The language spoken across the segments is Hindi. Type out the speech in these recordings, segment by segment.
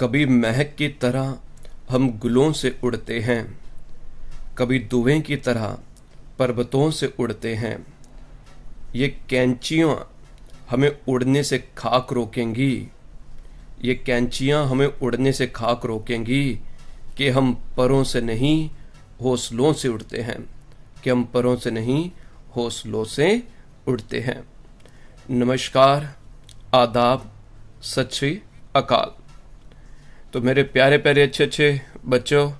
कभी महक की तरह हम गुलों से उड़ते हैं, कभी दुएं की तरह पर्वतों से उड़ते हैं। ये कैंचियाँ हमें उड़ने से खाक रोकेंगी, ये कैंचियाँ हमें उड़ने से खाक रोकेंगी कि हम परों से नहीं हौसलों से उड़ते हैं, कि हम परों से नहीं हौसलों से उड़ते हैं। नमस्कार, आदाब, सत श्री अकाल। तो मेरे प्यारे प्यारे अच्छे अच्छे बच्चों,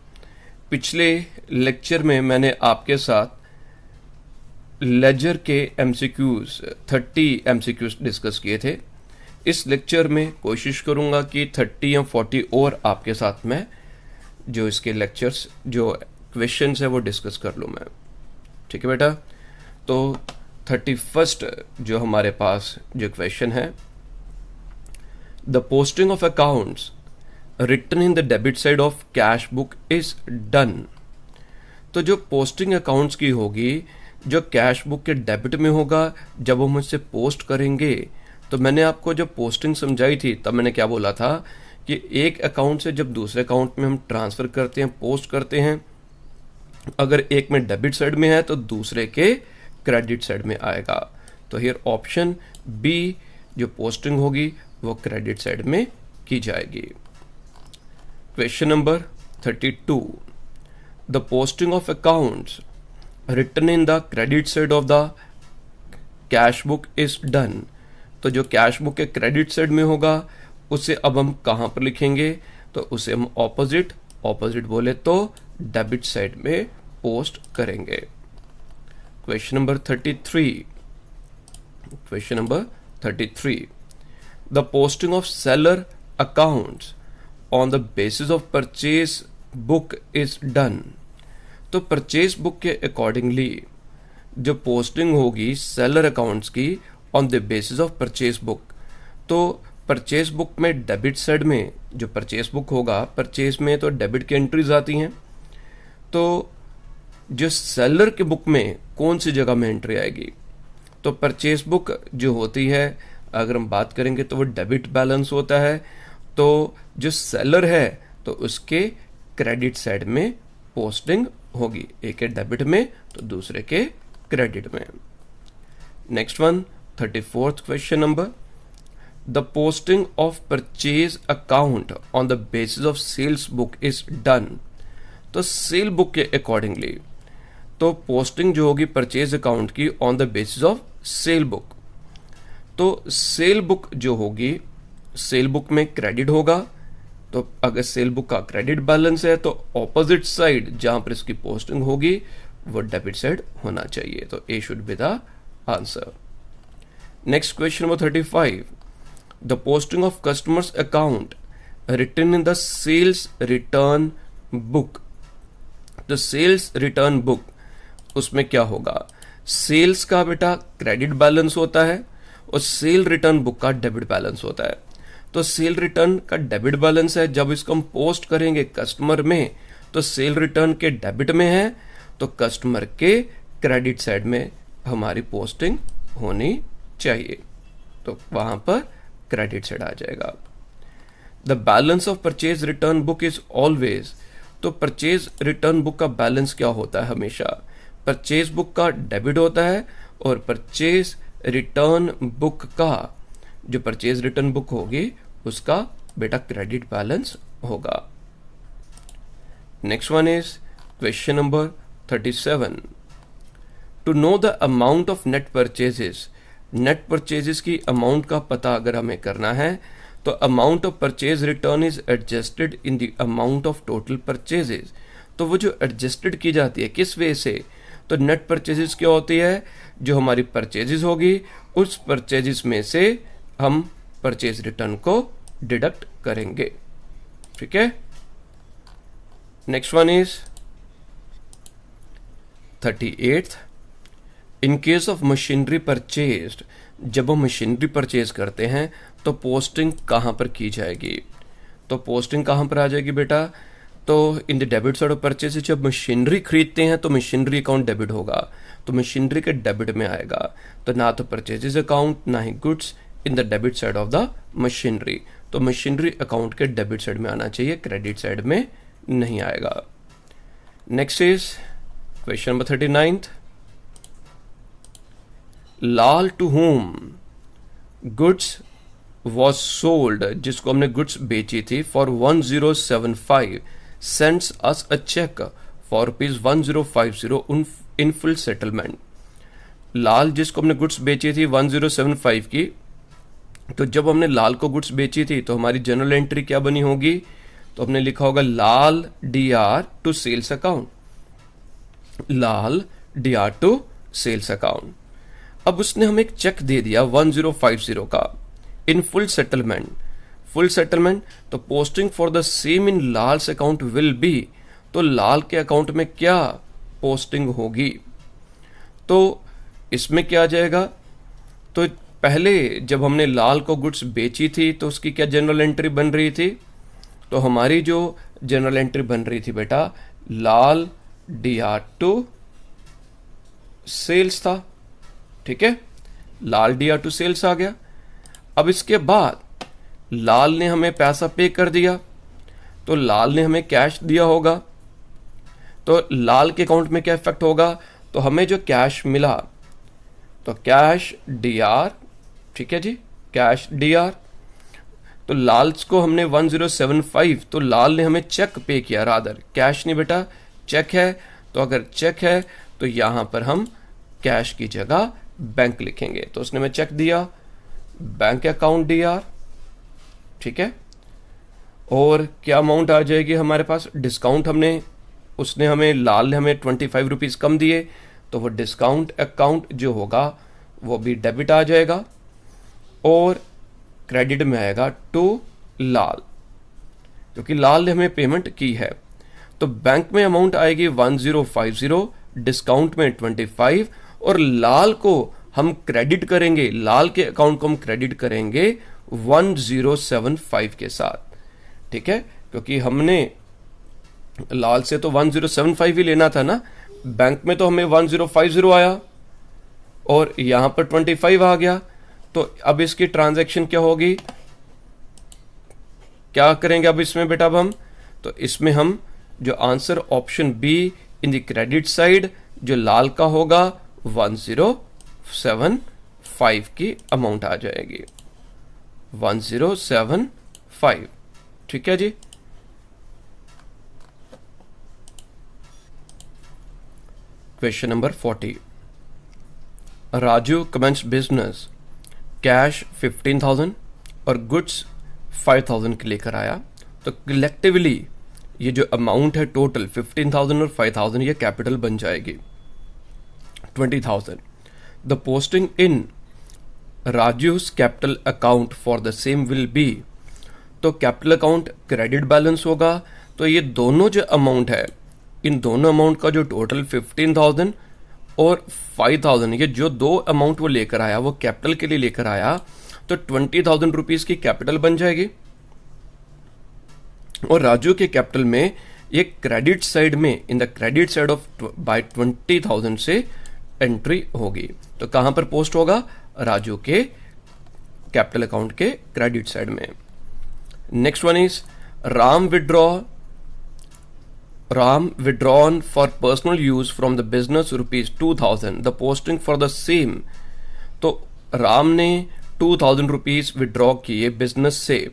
पिछले लेक्चर में मैंने आपके साथ लेजर के एमसीक्यूज 30 एमसीक्यूज डिस्कस किए थे। इस लेक्चर में कोशिश करूंगा कि 30 या 40 और आपके साथ में जो इसके लेक्चर्स जो क्वेश्चंस है वो डिस्कस कर लूँ मैं। ठीक है बेटा। तो 31st जो हमारे पास जो क्वेश्चन है, the posting of accounts written in the debit side of cash book is done. तो जो पोस्टिंग अकाउंट्स की होगी, जो कैश बुक के डेबिट में होगा, जब हम इससे पोस्ट करेंगे, तो मैंने आपको जब पोस्टिंग समझाई थी तब मैंने क्या बोला था कि एक अकाउंट से जब दूसरे अकाउंट में हम ट्रांसफर करते हैं, पोस्ट करते हैं, अगर एक में डेबिट साइड में है तो दूसरे के क्रेडिट साइड में आएगा। तो हियर ऑप्शन बी जो पोस्टिंग होगी वो क्रेडिट साइड में की जाएगी। Question number 32, the posting of accounts written in the credit side of the cash book is done. तो जो कैश बुक के क्रेडिट साइड में होगा उसे अब हम कहां पर लिखेंगे? तो उसे हम ऑपोजिट बोले तो डेबिट साइड में पोस्ट करेंगे। Question number 33, the posting of seller accounts on the basis of purchase book is done. तो परचेज बुक के अकॉर्डिंगली जो पोस्टिंग होगी सेलर अकाउंट्स की on the basis of purchase book, तो परचेज बुक में डेबिट साइड में जो परचेज बुक होगा, परचेज में तो डेबिट की एंट्रीज आती हैं, तो जो सेलर के बुक में कौन सी जगह में एंट्री आएगी? तो परचेज बुक जो होती है, अगर हम बात करेंगे तो वो डेबिट बैलेंस होता है, तो जो सेलर है तो उसके क्रेडिट साइड में पोस्टिंग होगी, एक के डेबिट में तो दूसरे के क्रेडिट में। Next one, 34th question number, the posting of purchase account on the basis of sales book is done. तो सेल बुक के अकॉर्डिंगली तो पोस्टिंग जो होगी परचेज अकाउंट की on the basis of sale book. तो सेल बुक जो होगी, सेल बुक में क्रेडिट होगा, तो अगर सेल बुक का क्रेडिट बैलेंस है तो ऑपोजिट साइड जहां पर इसकी पोस्टिंग होगी वो डेबिट साइड होना चाहिए। तो A should be the answer. Next question number 35, the posting of customers account written in the sales return book. तो सेल्स रिटर्न बुक उसमें क्या होगा? सेल्स का बेटा क्रेडिट बैलेंस होता है और सेल रिटर्न बुक का डेबिट बैलेंस होता है। तो सेल रिटर्न का डेबिट बैलेंस है, जब इसको हम पोस्ट करेंगे कस्टमर में तो सेल रिटर्न के डेबिट में है, तो कस्टमर के क्रेडिट साइड में हमारी पोस्टिंग होनी चाहिए, तो वहां पर क्रेडिट साइड आ जाएगा। The balance of purchase return book is always. तो परचेज रिटर्न बुक का बैलेंस क्या होता है? हमेशा परचेज बुक का डेबिट होता है और परचेज रिटर्न बुक का जो परचेज रिटर्न बुक होगी उसका बेटा क्रेडिट बैलेंस होगा। Next one is question number 37, to know the amount of net purchases. Net purchases की अमाउंट का पता अगर हमें करना है तो amount of purchase return is adjusted in the amount of total purchases. तो वो जो एडजस्टेड की जाती है किस वे से? तो नेट परचेजेस क्या होती है? जो हमारी परचेजेस होगी उस परचेजेस में से हम परचेज रिटर्न को डिडक्ट करेंगे। ठीक है। Next one is 38, in case of machinery purchased. जब हम मशीनरी परचेज करते हैं तो पोस्टिंग कहां पर की जाएगी? तो पोस्टिंग कहां पर आ जाएगी बेटा? तो in the debit side of purchase, जब मशीनरी खरीदते हैं तो मशीनरी अकाउंट डेबिट होगा, तो मशीनरी के डेबिट में आएगा। तो ना तो परचेजेस अकाउंट ना ही goods in the debit side of the machinery, तो मशीनरी अकाउंट के डेबिट साइड में आना चाहिए, क्रेडिट साइड में नहीं आएगा। Next is question number 39। Lal to whom goods was sold, जिसको हमने गुड्स बेची थी, for 1075 sends us a cheque for ₹1050 in full settlement. Lal जिसको हमने गुड्स बेची थी 1075 की, तो जब हमने लाल को गुड्स बेची थी तो हमारी जनरल एंट्री क्या बनी होगी, तो हमने लिखा होगा Lal DR to sales account, Lal DR to sales account. अब उसने हमें एक चेक दे दिया 1050 का in full settlement, full settlement, तो posting for the same in Lal's account will be, तो लाल के अकाउंट में क्या पोस्टिंग होगी, तो इसमें क्या आ जाएगा, तो पहले जब हमने लाल को गुड्स बेची थी तो उसकी क्या जनरल एंट्री बन रही थी, तो हमारी जो जनरल एंट्री बन रही थी बेटा लाल DR टू सेल्स था, ठीक है, लाल DR टू सेल्स आ गया। अब इसके बाद लाल ने हमें पैसा पे कर दिया, तो लाल ने हमें कैश दिया होगा, तो लाल के अकाउंट में क्या इफेक्ट होगा, तो हमें जो कैश मिला तो कैश DR, ठीक है जी, कैश DR, तो लाल को हमने 1075, तो लाल ने हमें चेक पे किया, रादर कैश नहीं बेटा, चेक है, तो अगर चेक है तो यहां पर हम कैश की जगह बैंक लिखेंगे, तो उसने हमें चेक दिया, बैंक अकाउंट DR, ठीक है, और क्या अमाउंट आ जाएगी हमारे पास, डिस्काउंट हमने, उसने हमें, लाल ने हमें 25 रुपीज कम दिए, तो वो डिस्काउंट अकाउंट जो होगा वो भी डेबिट आ जाएगा, और क्रेडिट में आएगा टू लाल, क्योंकि लाल ने हमें पेमेंट की है। तो बैंक में अमाउंट आएगी 1050, डिस्काउंट में 25, और लाल को हम क्रेडिट करेंगे, लाल के अकाउंट को हम क्रेडिट करेंगे 1075 के साथ, ठीक है, क्योंकि हमने लाल से तो 1075 ही लेना था ना, बैंक में तो हमें 1050 आया और यहां पर 25 आ गया, तो अब इसकी ट्रांजैक्शन क्या होगी, क्या करेंगे अब इसमें बेटा, अब हम, तो इसमें हम जो answer option be in the credit side, जो लाल का होगा 1075 की अमाउंट आ जाएगी, 1075, ठीक है जी। Question number 40। Raju commences business, cash 15,000 और गुड्स 5,000 के लेकर आया, तो कलेक्टिवली ये जो अमाउंट है टोटल 15,000 और 5,000, ये कैपिटल बन जाएगी 20,000। The posting in Raju's capital account for the same will be, तो कैपिटल अकाउंट क्रेडिट बैलेंस होगा, तो ये दोनों जो अमाउंट है, इन दोनों अमाउंट का जो टोटल 15,000 और 5,000, ये जो दो अमाउंट वो लेकर आया, वो कैपिटल के लिए लेकर आया, तो 20,000 रुपीज की कैपिटल बन जाएगी, और राजू के कैपिटल में ये क्रेडिट साइड में, in the credit side of by 20,000 से एंट्री होगी, तो कहां पर पोस्ट होगा, राजू के कैपिटल अकाउंट के क्रेडिट साइड में। Next one is Ram withdrawn for personal use from the business ₹2,000, the posting for the same, तो राम ने 2,000 रुपीज विड्रॉ किए बिजनेस से,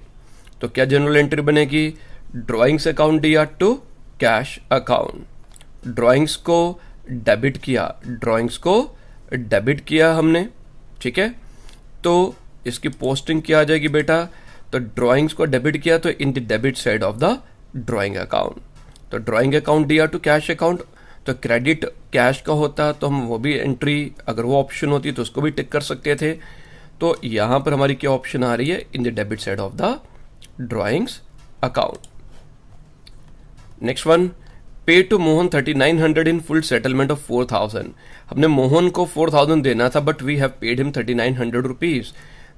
तो क्या जनरल एंट्री बनेगी, drawings account DR to cash account, drawings को डेबिट किया, ड्रॉइंग्स को डेबिट किया हमने, ठीक है, तो इसकी पोस्टिंग क्या आ जाएगी बेटा, तो ड्रॉइंग्स को डेबिट किया, तो in the debit side of the drawing account, तो drawing account DR to cash account, तो क्रेडिट कैश का होता तो हम वो भी एंट्री, अगर वो ऑप्शन होती तो उसको भी टिक कर सकते थे, तो यहां पर हमारी क्या ऑप्शन आ रही है, in the debit side of the drawings account. Next one, pay to Mohan 3,900 in full settlement of 4,000, हमने मोहन को 4,000 देना था, but we have paid him 3,900 rupees,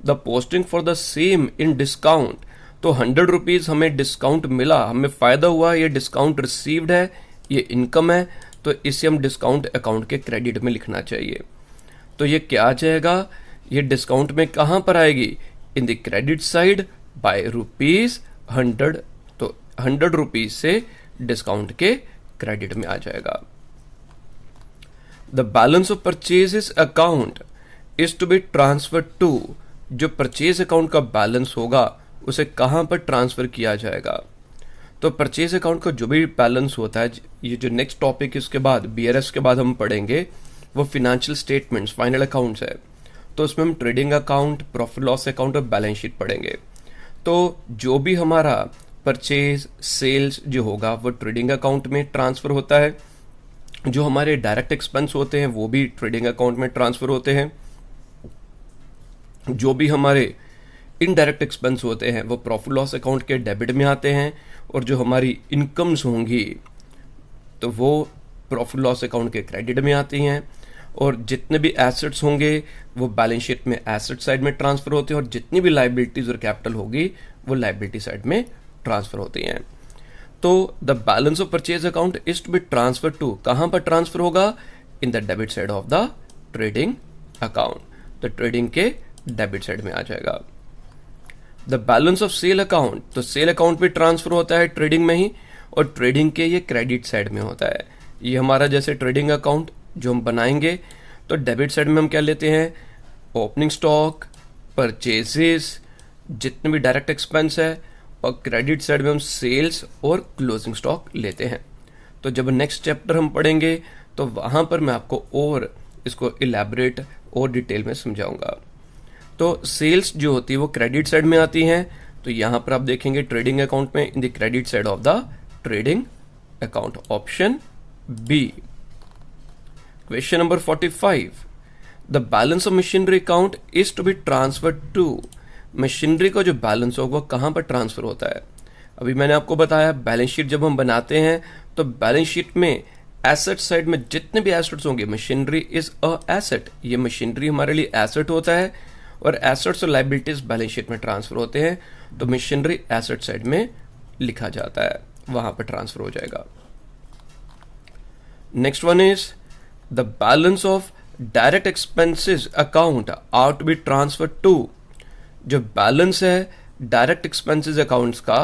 the posting for the same in discount, तो 100 रुपीज हमें डिस्काउंट मिला, हमें फायदा हुआ, ये डिस्काउंट रिसीव्ड है, ये इनकम है, तो इसे हम डिस्काउंट अकाउंट के क्रेडिट में लिखना चाहिए, तो ये क्या आ जाएगा, ये डिस्काउंट में कहां पर आएगी, इन द क्रेडिट साइड बाय ₹100, तो 100 रुपीज से डिस्काउंट के क्रेडिट में आ जाएगा। The balance of purchases account is to be transfer to, जो परचेज अकाउंट का बैलेंस होगा उसे कहां पर ट्रांसफर किया जाएगा। तो परचेज अकाउंट का जो भी बैलेंस होता है, ये जो नेक्स्ट टॉपिक इसके बाद BRS के बाद हम पढ़ेंगे, वो फिनेंशियल स्टेटमेंट्स, फाइनल अकाउंट्स है। तो उसमें हम trading account, profit loss account और बैलेंस शीट पढ़ेंगे। तो जो भी हमारा परचेज सेल्स जो होगा वो ट्रेडिंग अकाउंट में ट्रांसफर होता है, जो हमारे डायरेक्ट एक्सपेंस होते हैं वो भी ट्रेडिंग अकाउंट में ट्रांसफर होते हैं, जो भी हमारे इनडायरेक्ट एक्सपेंस होते हैं वो प्रॉफिट लॉस अकाउंट के डेबिट में आते हैं, और जो हमारी इनकम्स होंगी तो वो प्रॉफिट लॉस अकाउंट के क्रेडिट में आती हैं, और जितने भी एसेट्स होंगे वो बैलेंस शीट में एसेट साइड में ट्रांसफर होते हैं, और जितनी भी लाइबिलिटीज और कैपिटल होगी वो लाइबिलिटी साइड में ट्रांसफर होती हैं। तो the balance of purchase account is to be transfer to, कहां पर ट्रांसफर होगा, in the debit side of the trading account, तो ट्रेडिंग के डेबिट साइड में आ जाएगा। The balance of sale account, तो सेल अकाउंट भी ट्रांसफर होता है ट्रेडिंग में ही, और ट्रेडिंग के ये क्रेडिट साइड में होता है। ये हमारा जैसे ट्रेडिंग अकाउंट जो हम बनाएंगे, तो डेबिट साइड में हम क्या लेते हैं, ओपनिंग स्टॉक, परचेजेस, जितने भी डायरेक्ट एक्सपेंस है, और क्रेडिट साइड में हम सेल्स और क्लोजिंग स्टॉक लेते हैं। तो जब नेक्स्ट चैप्टर हम पढ़ेंगे तो वहां पर मैं आपको और इसको इलैबोरेट और डिटेल में समझाऊंगा। तो सेल्स जो होती है वो क्रेडिट साइड में आती हैं, तो यहां पर आप देखेंगे ट्रेडिंग अकाउंट में in the credit side of the trading account, option B. Question number 45, the balance of machinery account is to be transferred to, machinery का जो बैलेंस होगा वो कहां पर ट्रांसफर होता है। अभी मैंने आपको बताया बैलेंस शीट जब हम बनाते हैं तो बैलेंस शीट में एसेट साइड में जितने भी एसेट्स होंगे, मशीनरी इज अ एसेट, ये मशीनरी हमारे लिए एसेट होता है, और एसेट्स और लाइबिलिटीज बैलेंस शीट में ट्रांसफर होते हैं, तो मशीनरी एसेट साइड में लिखा जाता है, वहां पर ट्रांसफर हो जाएगा। Next one is the balance of direct expenses account are to be transfer to, जो बैलेंस है डायरेक्ट एक्सपेंसेस अकाउंट्स का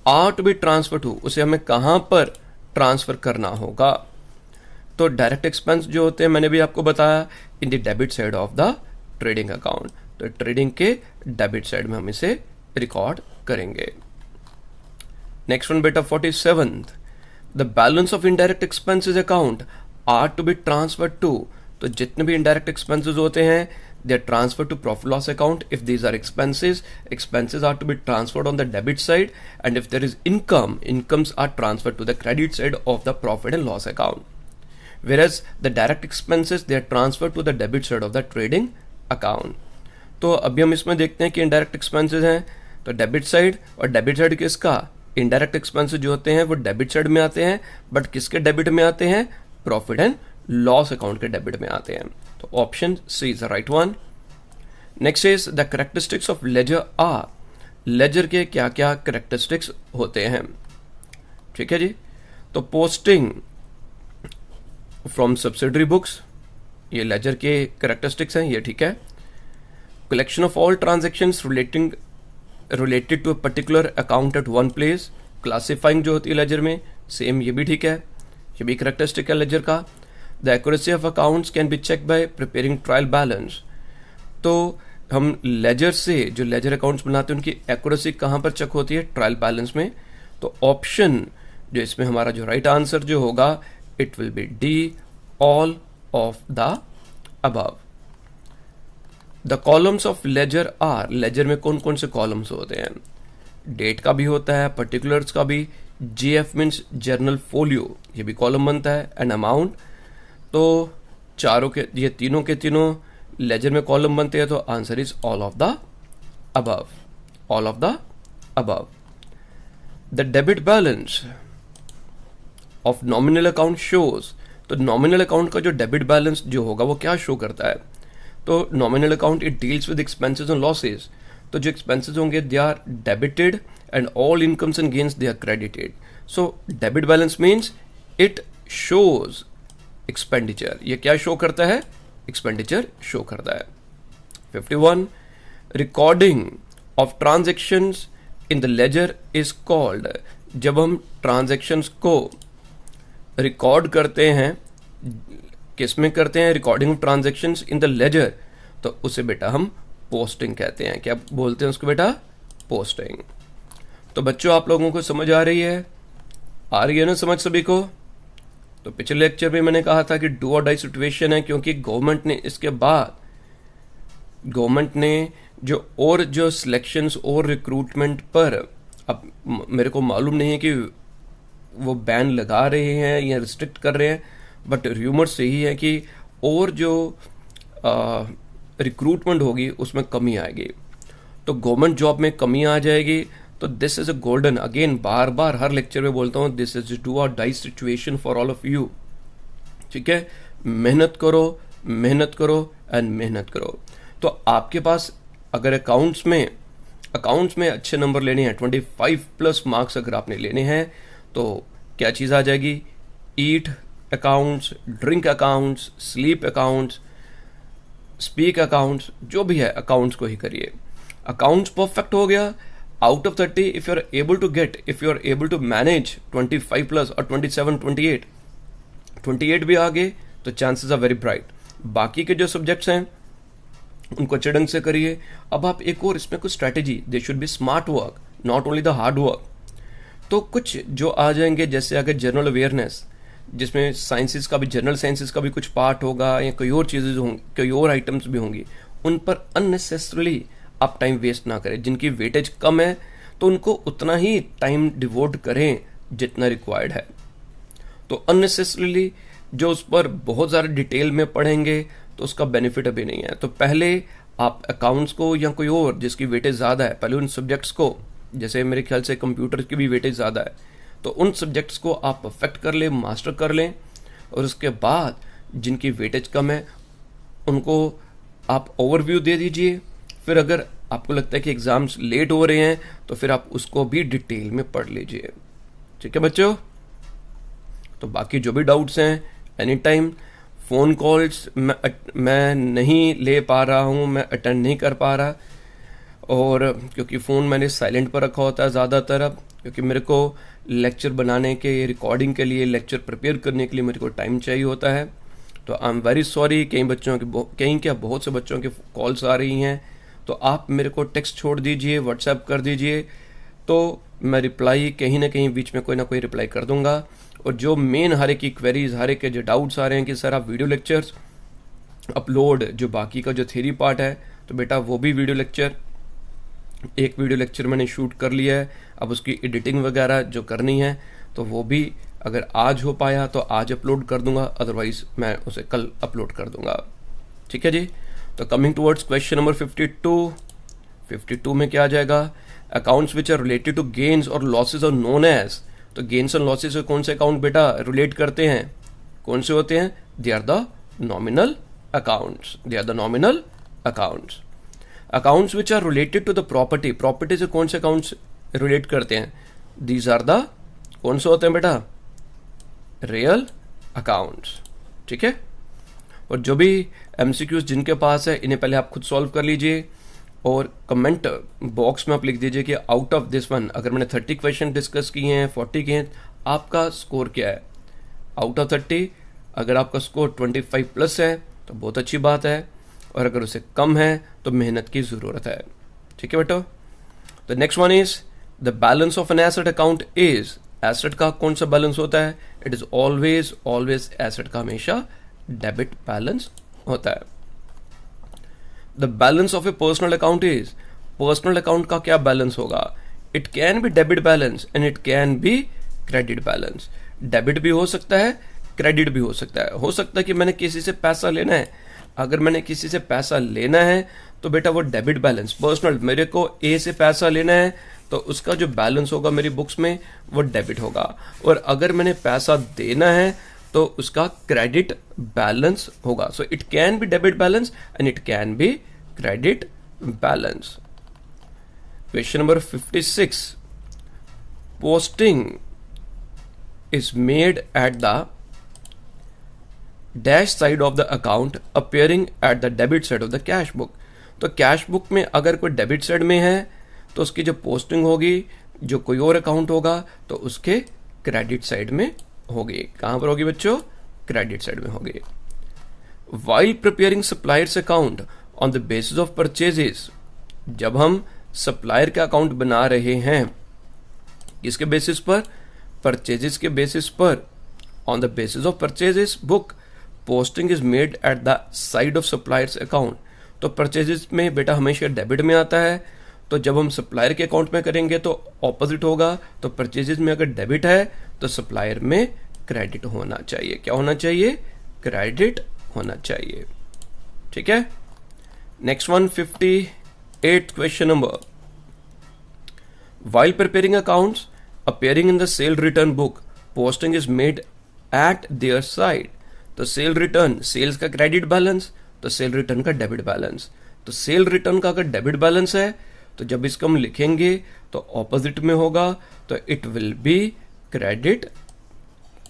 are to be transfer to, उसे हमें कहां पर ट्रांसफर करना होगा। तो डायरेक्ट एक्सपेंस जो होते हैं मैंने भी आपको बताया in the debit side of the trading account, तो ट्रेडिंग के डेबिट साइड में हम इसे रिकॉर्ड करेंगे। नेक्स्ट वन बेटा 47, the balance of indirect expenses account are to be transfer to, तो जितने भी इनडायरेक्ट एक्सपेंसेस होते हैं they are transferred to profit loss account if these are expenses are to be transferred on the debit side, and if there is incomes are transferred to the credit side of the profit and loss account, whereas the direct expenses they are transferred to the debit side of the trading account। तो अभी हम इसमें देखते हैं कि इनडायरेक्ट एक्सपेंसेस हैं तो डेबिट साइड, और डेबिट साइड किसका, इनडायरेक्ट एक्सपेंसेस जो होते हैं वो डेबिट साइड में आते हैं, बट किसके डेबिट में आते हैं, प्रॉफिट एंड लॉस अकाउंट के डेबिट में आते हैं, तो option C is the right one. Next is the characteristics of ledger are, ledger के क्या क्या कैरेक्टरिस्टिक्स होते हैं, ठीक है जी। तो पोस्टिंग फ्रॉम सब्सिडरी बुक्स, ये लेजर के कैरेक्टरिस्टिक्स हैं, ये ठीक है। Collection of all transactions related to a particular account at one place, classifying जो होती है लेजर में, सेम ये भी ठीक है, ये भी कैरेक्टरिस्टिक है लेजर का। The accuracy of accounts can be check by preparing trial balance, तो हम लेजर से जो लेजर अकाउंट्स बनाते हैं उनकी एक्यूरेसी कहां पर चेक होती है, ट्रायल बैलेंस में। तो ऑप्शन जो इसमें हमारा जो राइट आंसर जो होगा it will be D, all of the above. The columns of ledger are, ledger में कौन कौन से कॉलम्स होते हैं, डेट का भी होता है, पर्टिकुलर्स का भी, जीएफ मीन्स जर्नल फोलियो, ये भी कॉलम बनता है, एंड अमाउंट। तो चारों के ये तीनों के तीनों लेजर में कॉलम बनते हैं, तो answer is all of the above, all of the above. The debit balance of nominal account shows, तो नॉमिनल अकाउंट का जो डेबिट बैलेंस जो होगा वो क्या शो करता है, तो nominal account it deals with expenses and losses, तो जो एक्सपेंसेस होंगे they are debited and all incomes and gains they are credited. So debit balance means it shows expenditure, ये क्या शो करता है, एक्सपेंडिचर शो करता है। 51, recording of transactions in the ledger is called, जब हम ट्रांजेक्शंस को रिकॉर्ड करते हैं, किसमें करते हैं, recording of transactions in the ledger, तो उसे बेटा हम पोस्टिंग कहते हैं। क्या बोलते हैं उसको बेटा, पोस्टिंग। तो बच्चों आप लोगों को समझ आ रही है, आ रही है ना समझ सभी को? तो पिछले लेक्चर में मैंने कहा था कि डू और डाई सिचुएशन है, क्योंकि गवर्नमेंट ने इसके बाद जो सिलेक्शंस और रिक्रूटमेंट पर, अब मेरे को मालूम नहीं है कि वो बैन लगा रहे हैं या रिस्ट्रिक्ट कर रहे हैं, बट र्यूमर सही है कि और जो रिक्रूटमेंट होगी उसमें कमी आएगी, तो गवर्नमेंट जॉब में कमी आ जाएगी। तो this is a golden, again बार बार हर लेक्चर में बोलता हूँ, this is do or die situation for all of you. ठीक है, मेहनत करो, मेहनत करो एंड मेहनत करो। तो आपके पास अगर अकाउंट्स में अच्छे नंबर लेने हैं, 25+ मार्क्स अगर आपने लेने हैं, तो क्या चीज़ आ जाएगी, eat accounts, drink accounts, sleep accounts, speak accounts, जो भी है अकाउंट्स को ही करिए। अकाउंट्स परफेक्ट हो गया, out of 30 if you are able to manage 25+ और 27, 28 भी आ गए तो चांसेस आर वेरी ब्राइट। बाकी के जो सब्जेक्ट्स हैं उनको अच्छे ढंग से करिए। अब आप एक और इसमें कुछ strategy, they should be smart work, not only the hard work. तो कुछ जो आ जाएंगे, जैसे अगर जनरल अवेयरनेस, जिसमें साइंसेस का भी, जनरल साइंसेस का भी कुछ पार्ट होगा, या कोई और चीज़ें होंगी, कोई और आइटम्स भी होंगी, उन पर अननेसेसरली आप टाइम वेस्ट ना करें। जिनकी वेटेज कम है तो उनको उतना ही टाइम डिवोट करें जितना रिक्वायर्ड है। तो अननेसेसरली जो उस पर बहुत ज़्यादा डिटेल में पढ़ेंगे तो उसका बेनिफिट अभी नहीं है। तो पहले आप अकाउंट्स को या कोई और जिसकी वेटेज ज़्यादा है, पहले उन सब्जेक्ट्स को, जैसे मेरे ख्याल से कंप्यूटर की भी वेटेज ज़्यादा है, तो उन सब्जेक्ट्स को आप परफेक्ट कर लें, मास्टर कर लें, और उसके बाद जिनकी वेटेज कम है उनको आप ओवरव्यू दे दीजिए। फिर अगर आपको लगता है कि एग्ज़ाम्स लेट हो रहे हैं तो फिर आप उसको भी डिटेल में पढ़ लीजिए। ठीक है बच्चों? तो बाकी जो भी डाउट्स हैं, एनी टाइम, फ़ोन कॉल्स मैं नहीं ले पा रहा हूँ, मैं अटेंड नहीं कर पा रहा, और क्योंकि फ़ोन मैंने साइलेंट पर रखा होता है ज़्यादातर अब, क्योंकि मेरे को लेक्चर बनाने के, रिकॉर्डिंग के लिए, लेक्चर प्रिपेयर करने के लिए मेरे को टाइम चाहिए होता है। तो आई एम वेरी सॉरी, बहुत से बच्चों के कॉल्स आ रही हैं, तो आप मेरे को टेक्स्ट छोड़ दीजिए, व्हाट्सएप कर दीजिए, तो मैं रिप्लाई कहीं ना कहीं बीच में कोई ना कोई रिप्लाई कर दूंगा। और जो मेन हर एक की क्वेरीज, हर एक के जो डाउट्स आ रहे हैं कि सर आप वीडियो लेक्चर्स अपलोड, जो बाकी का जो थ्योरी पार्ट है, तो बेटा वो भी एक वीडियो लेक्चर मैंने शूट कर लिया है, अब उसकी एडिटिंग वगैरह जो करनी है तो वो भी अगर आज हो पाया तो आज अपलोड कर दूंगा, अदरवाइज मैं उसे कल अपलोड कर दूंगा। ठीक है जी? तो कमिंग टुवर्ड्स क्वेश्चन नंबर 52 में क्या आ जाएगा, accounts which are related to gains और लॉसेज आर नोन एज। तो गेन्स और लॉसेज से कौन से अकाउंट बेटा रिलेट करते हैं, कौन से होते हैं, they are the nominal accounts, accounts which are related to the property से कौन से अकाउंट्स रिलेट करते हैं, दीज आर द, कौन से होते हैं बेटा, रियल अकाउंट्स। ठीक है? और जो भी एमसीक्यूज जिनके पास है इन्हें पहले आप खुद सॉल्व कर लीजिए, और कमेंट बॉक्स में आप लिख दीजिए कि आउट ऑफ दिस वन, अगर मैंने 30 क्वेश्चन डिस्कस किए हैं, 40 किए हैं, आपका स्कोर क्या है। आउट ऑफ 30 अगर आपका स्कोर 25+ है तो बहुत अच्छी बात है, और अगर उसे कम है तो मेहनत की ज़रूरत है। ठीक है बेटा? The next one is the balance of an asset account is, asset का कौन सा बैलेंस होता है, इट इज ऑलवेज एसेट का हमेशा डेबिट बैलेंस होता है। The balance of A personal account is, personal account का क्या बैलेंस होगा, it can be debit balance and it can be credit balance. Debit भी हो सकता है, क्रेडिट भी हो सकता है। हो सकता है कि मैंने किसी से पैसा लेना है, अगर मैंने किसी से पैसा लेना है तो बेटा वो डेबिट बैलेंस, पर्सनल, मेरे को ए से पैसा लेना है तो उसका जो बैलेंस होगा मेरी बुक्स में वो डेबिट होगा, और अगर मैंने पैसा देना है तो उसका क्रेडिट बैलेंस होगा। So it can be debit balance and it can be credit balance. Question number 56, posting is made at the dash side of the account appearing at the debit side of the cash book. तो कैश बुक में अगर कोई डेबिट साइड में है तो उसकी जो पोस्टिंग होगी, जो कोई और अकाउंट होगा तो उसके क्रेडिट साइड में होगी। कहां पर होगी बच्चों? क्रेडिट साइड में होगी। While preparing suppliers account on the basis of purchases, जब हम सप्लायर का अकाउंट बना रहे हैं किसके बेसिस पर? परचेजेस के बेसिस पर। On the basis of purchases book posting is made at the side of suppliers account. तो परचेजेस में बेटा हमेशा डेबिट में आता है, तो जब हम सप्लायर के अकाउंट में करेंगे तो ऑपोजिट होगा। तो परचेजेस में अगर डेबिट है तो सप्लायर में क्रेडिट होना चाहिए। क्या होना चाहिए? क्रेडिट होना चाहिए। ठीक है। Next one, 58th question number. While preparing accounts appearing in the sale return book, posting is made at their side. तो सेल रिटर्न, सेल्स का क्रेडिट बैलेंस, तो सेल रिटर्न का डेबिट बैलेंस। तो सेल रिटर्न का अगर डेबिट बैलेंस है तो जब इसको हम लिखेंगे तो ऑपोजिट में होगा, तो इट विल बी क्रेडिट,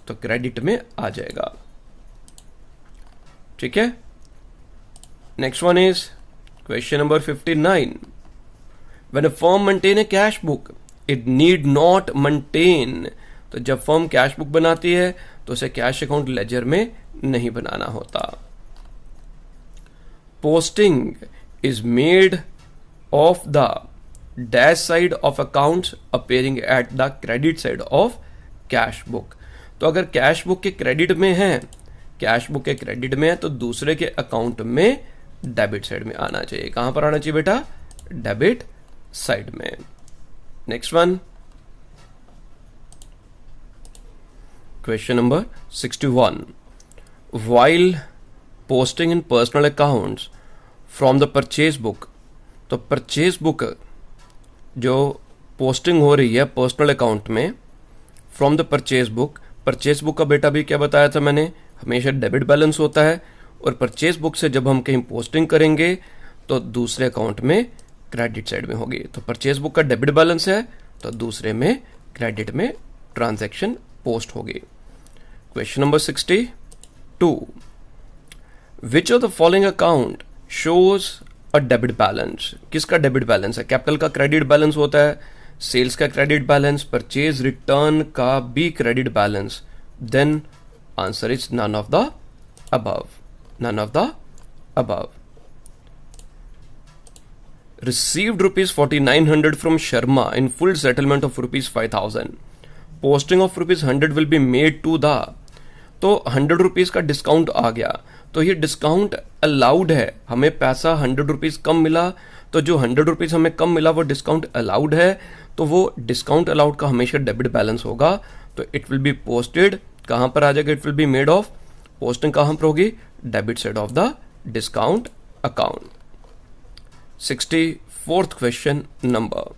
तो क्रेडिट में आ जाएगा। ठीक है। Next one is question number 59। When a firm maintain a cash book, it need not maintain. तो जब फर्म कैश बुक बनाती है तो उसे कैश अकाउंट लेजर में नहीं बनाना होता। Posting is made of the dash side of accounts appearing at the credit side of cash book. तो अगर कैश बुक के क्रेडिट में है, कैश बुक के क्रेडिट में है तो दूसरे के अकाउंट में डेबिट साइड में आना चाहिए। कहां पर आना चाहिए बेटा? डेबिट साइड में। Next one, question number 61। While posting in personal accounts from the purchase book, तो परचेज बुक जो पोस्टिंग हो रही है पर्सनल अकाउंट में from the purchase book, purchase book का बेटा भी क्या बताया था मैंने, हमेशा डेबिट बैलेंस होता है, और परचेज बुक से जब हम कहीं पोस्टिंग करेंगे तो दूसरे अकाउंट में क्रेडिट साइड में होगी। तो परचेज बुक का डेबिट बैलेंस है तो दूसरे में क्रेडिट में ट्रांजैक्शन पोस्ट होगी। Question number 62। Which of the following account shows a debit balance? किसका डेबिट बैलेंस है? कैपिटल का क्रेडिट बैलेंस होता है, सेल्स का क्रेडिट बैलेंस, परचेज रिटर्न का भी credit balance. Then answer is none of the above. None of the above. Received rupees 4900 from Sharma in full settlement of rupees 5000. Posting of rupees 100 will be made to the, तो 100 रुपीज का डिस्काउंट आ गया, तो ये डिस्काउंट अलाउड है। हमें पैसा 100 रुपीज कम मिला, तो जो 100 रुपीज हमें कम मिला वो डिस्काउंट अलाउड है, तो वो डिस्काउंट अलाउड का हमेशा डेबिट बैलेंस होगा। तो इट विल बी पोस्टेड, कहां पर आ जाएगा? It will be made of, posting कहां पर होगी? Debit side of the discount account. 64th question number.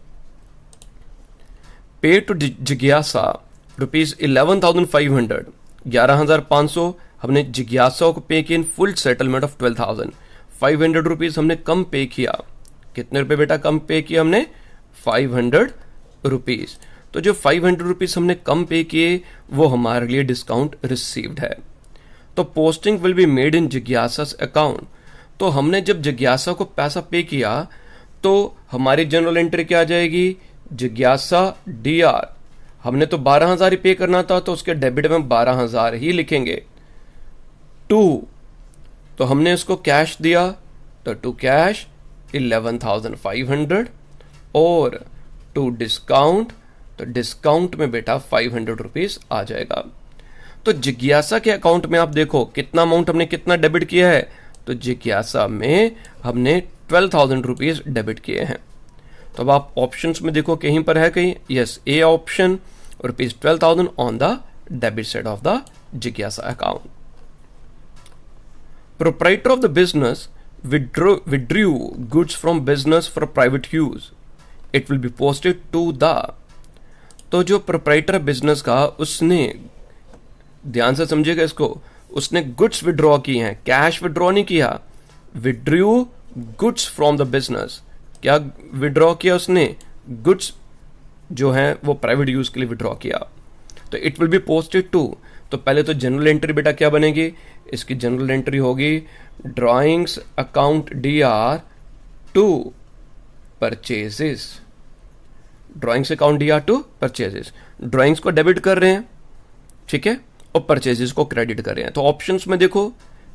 पे टू जिज्ञासा रुपीज 11,500, 11,500 हमने जिज्ञासा को पे किया इन फुल सेटलमेंट ऑफ 12,000। 500 रुपीज हमने कम पे किया। कितने रुपए बेटा कम पे किया हमने? 500 रुपीज। तो जो 500 रुपीज हमने कम पे किए वो हमारे लिए डिस्काउंट रिसीव्ड है। तो posting will be made in जिज्ञासा अकाउंट। तो हमने जब जिज्ञासा को पैसा पे किया तो हमारी जनरल एंट्री क्या आ जाएगी? जिज्ञासा DR। हमने तो 12,000 ही पे करना था तो उसके डेबिट में 12,000 ही लिखेंगे। टू, तो हमने उसको कैश दिया तो टू कैश 11,500, और टू डिस्काउंट, तो डिस्काउंट में बेटा 500 रुपीज आ जाएगा। तो जिज्ञासा के अकाउंट में आप देखो कितना अमाउंट हमने कितना डेबिट किया है, तो जिज्ञासा में हमने 12,000 रुपीज डेबिट किए हैं। तो अब आप ऑप्शंस में देखो कहीं पर है कहीं, yes, A option, rupees 12,000 on the debit side of the जिज्ञासा account. Proprietor of the business withdrew goods from business for private use. It will be posted to the, तो जो प्रोप्राइटर बिजनेस का उसने, ध्यान से समझिएगा इसको, उसने गुड्स विड्रॉ किए हैं, कैश विड्रॉ नहीं किया। Withdrew goods from the business, क्या विड्रॉ किया उसने? गुड्स जो है वो प्राइवेट यूज के लिए विड्रॉ किया। तो it will be posted to, तो पहले तो जनरल एंट्री बेटा क्या बनेगी? इसकी जनरल एंट्री होगी drawings account DR to purchases. Drawings account D R to purchases, drawings को डेबिट कर रहे हैं, ठीक है, और परचेजेस को क्रेडिट कर रहे हैं। तो ऑप्शंस में देखो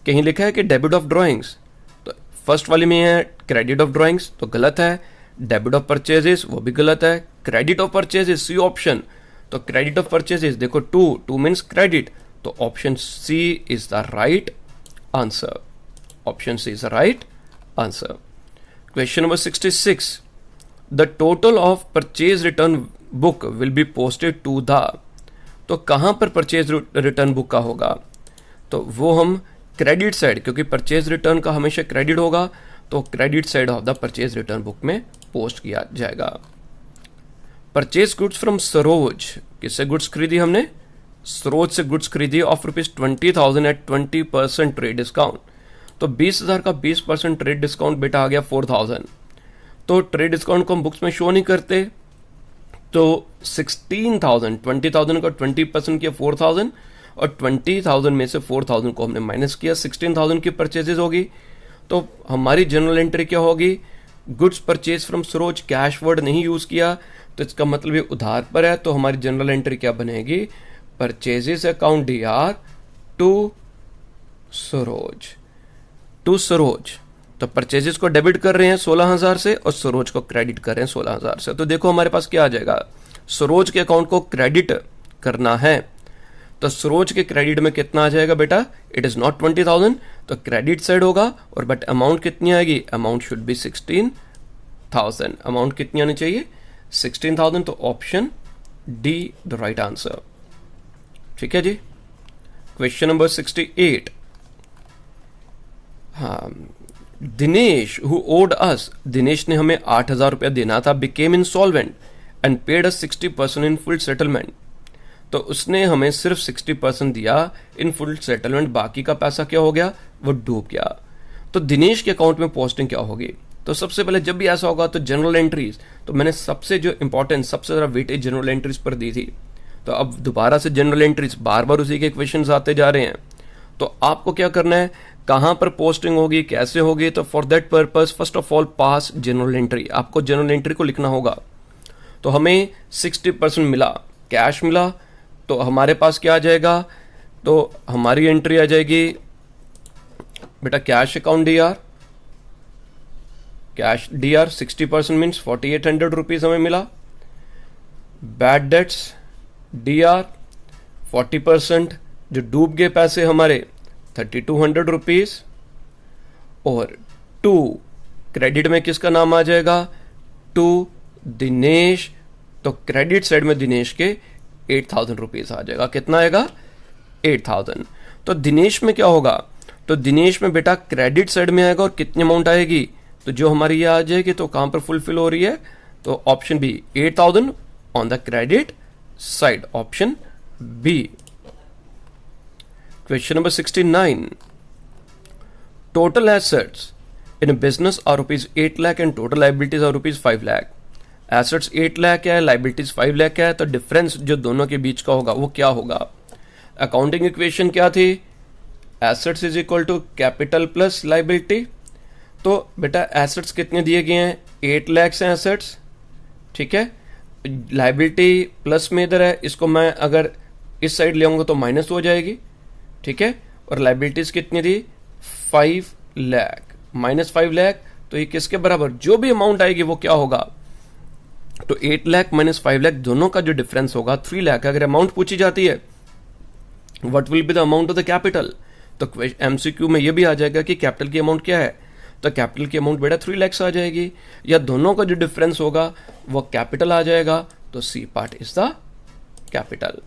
कहीं लिखा है कि डेबिट ऑफ ड्राइंग्स, तो फर्स्ट वाले में है क्रेडिट ऑफ ड्राइंग्स, तो गलत है। डेबिट ऑफ परचेजेस वो भी गलत है। Credit of purchases C option, तो क्रेडिट ऑफ परचेजेस देखो टू मीन्स क्रेडिट, तो option C is the right answer. Option C is the right answer. Question number 66, the total of purchase return book will be posted to the, तो कहां पर परचेज रिटर्न बुक का होगा, तो वो हम क्रेडिट साइड, क्योंकि परचेज रिटर्न का हमेशा क्रेडिट होगा, तो credit side of the purchase return book में पोस्ट किया जाएगा। परचेज गुड्स फ्रॉम सरोज, किससे गुड्स खरीदी हमने, सरोज से गुड्स खरीदी ऑफ ₹20,000 एट 20% ट्रेड डिस्काउंट, तो 20,000 का 20% ट्रेड डिस्काउंट बेटा आ गया 4,000, तो ट्रेड डिस्काउंट को हम बुक्स में शो नहीं करते, तो 16,000, 20,000 का 20% किया 4,000, और 20,000 में से 4,000 को हमने माइनस किया, 16,000 की परचेजेज होगी, तो हमारी जनरल एंट्री क्या होगी, goods purchase from Saroj, cash word नहीं यूज किया, तो इसका मतलब ये उधार पर है, तो हमारी जनरल एंट्री क्या बनेगी, purchases account D R to Saroj, to Saroj. तो परचेजेस को डेबिट कर रहे हैं 16,000 से और सरोज को क्रेडिट कर रहे हैं 16,000 से, तो देखो हमारे पास क्या आ जाएगा, सरोज के अकाउंट को क्रेडिट करना है, तो सरोज के क्रेडिट में कितना आ जाएगा बेटा, इट इज नॉट 20,000, तो क्रेडिट साइड होगा, और बट अमाउंट कितनी आएगी, अमाउंट शुड बी 16,000, अमाउंट कितनी आनी चाहिए 16,000, तो option D the right answer. ठीक है जी। क्वेश्चन नंबर 68, हाँ, दिनेश हु ओड अस, दिनेश ने हमें 8,000 रुपया देना था, became insolvent and paid us 60% in full settlement, तो उसने हमें सिर्फ 60% दिया इन फुल सेटलमेंट, बाकी का पैसा क्या हो गया, वो डूब गया। तो दिनेश के अकाउंट में पोस्टिंग क्या होगी, तो सबसे पहले जब भी ऐसा होगा तो जनरल एंट्रीज, तो मैंने सबसे जो इंपॉर्टेंट सबसे ज्यादा वेटेज जनरल एंट्रीज पर दी थी, तो अब दोबारा से जनरल एंट्रीज बार बार उसी के क्वेश्चंस आते जा रहे हैं, तो आपको क्या करना है, कहां पर पोस्टिंग होगी, कैसे होगी, तो for that purpose first of all pass general entry, आपको जनरल एंट्री को लिखना होगा। तो हमें 60% मिला, कैश मिला, तो हमारे पास क्या आ जाएगा, तो हमारी एंट्री आ जाएगी बेटा cash account D are, cash D R 60% means 4,800 rupees हमें मिला। बैड डेट्स डी आर 40%, जो डूब गए पैसे हमारे 3,200 रुपीज, और टू क्रेडिट में किसका नाम आ जाएगा, टू दिनेश, तो क्रेडिट साइड में दिनेश के 8,000 रुपीज आ जाएगा, कितना आएगा 8,000। तो दिनेश में क्या होगा, तो दिनेश में बेटा क्रेडिट साइड में आएगा, और कितनी अमाउंट आएगी, तो जो हमारी ये आ जाएगी, तो कहां पर फुलफिल हो रही है, तो option B 8,000 on the credit side, option B. Question number 69, total assets in business are ₹8 lakh and total liabilities are ₹5 lakh. Assets 8 lakh है, लाइबिलिटीज 5 लाख है, तो डिफरेंस जो दोनों के बीच का होगा वो क्या होगा। अकाउंटिंग इक्वेशन क्या थी, assets is equal to capital plus liability, तो बेटा एसेट्स कितने दिए गए हैं, 8 लाख हैं एसेट्स, ठीक है, लाइबिलिटी प्लस में इधर है, इसको मैं अगर इस साइड ले आऊंगा तो माइनस हो जाएगी, ठीक है, और लाइबिलिटीज कितनी थी 5 लाख, माइनस 5 लाख, तो ये किसके बराबर, जो भी अमाउंट आएगी वो क्या होगा, तो 8 लाख माइनस 5 लाख दोनों का जो डिफरेंस होगा 3 लाख। अगर अमाउंट पूछी जाती है what will be the amount of the capital, तो एमसीक्यू में ये भी आ जाएगा कि कैपिटल की अमाउंट क्या है, तो कैपिटल की अमाउंट बेटा 3 लाख आ जाएगी, या दोनों का जो डिफरेंस होगा वो कैपिटल आ जाएगा, तो C part is the capital.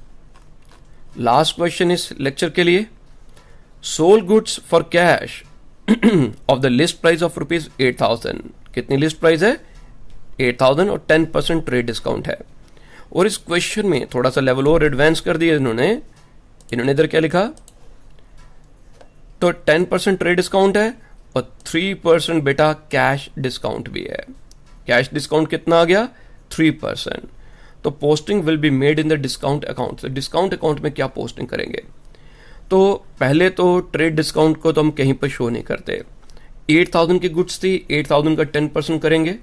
Last question इस लेक्चर के लिए, sold goods for cash of the list price of ₹8,000, कितनी लिस्ट प्राइस है 8,000 और 10% ट्रेड डिस्काउंट है। और इस क्वेश्चन में थोड़ा सा लेवल और एडवांस कर दिया इन्होंने इधर क्या लिखा, तो 10% ट्रेड डिस्काउंट है और 3% बेटा कैश डिस्काउंट भी है। कैश डिस्काउंट कितना आ गया 3%। तो posting will be made in the discount account, तो डिस्काउंट अकाउंट में क्या पोस्टिंग करेंगे, तो पहले तो ट्रेड डिस्काउंट को तो हम कहीं पर शो नहीं करते, 8,000 की गुड्स थी, 8,000 का 10% करेंगे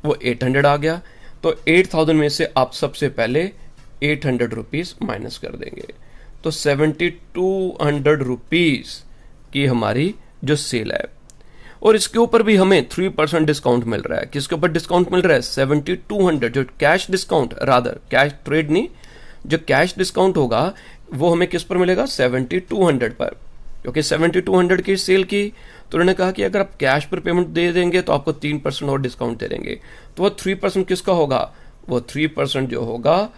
वो 800 आ गया, तो 8000 में से आप सबसे पहले 800 रुपीज माइनस कर देंगे, तो 7200 रुपीज की हमारी जो सेल है। और इसके ऊपर भी हमें 3% डिस्काउंट मिल रहा है। किसके ऊपर डिस्काउंट मिल रहा है? 7200, जो cash discount, rather cash trade नहीं, जो कैश डिस्काउंट होगा वो हमें किस पर मिलेगा? 7200 पर, क्योंकि 7200 की सेल की, तो उन्होंने कहा कि अगर आप कैश पर पेमेंट दे देंगे तो आपको 3% और डिस्काउंट दे देंगे। तो वो 3% किसका होगा? वो 3% जो होगा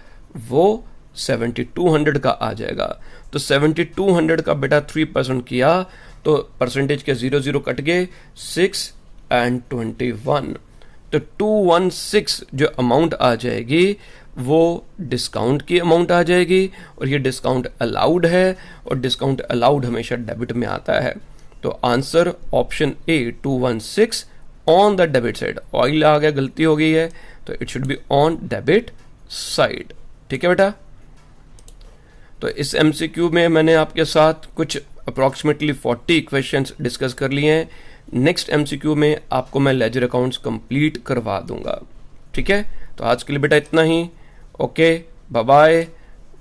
वो 7200 का आ जाएगा। तो 7200 का बेटा 3% किया तो परसेंटेज के 0 कट गए, 6 और 21, तो 216 जो अमाउंट आ जाएगी वो डिस्काउंट की अमाउंट आ जाएगी। और ये डिस्काउंट अलाउड है, और डिस्काउंट अलाउड हमेशा डेबिट में आता है। तो answer option A 216 on the debit side. Oil आ गया, गलती हो गई है, तो it should be on debit side. ठीक है बेटा। तो इस एमसीक्यू में मैंने आपके साथ कुछ अप्रॉक्सीमेटली 40 क्वेश्चंस डिस्कस कर लिए हैं। नेक्स्ट एमसीक्यू में आपको मैं लेजर अकाउंट्स कंप्लीट करवा दूंगा। ठीक है, तो आज के लिए बेटा इतना ही। Okay, bye bye,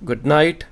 good night.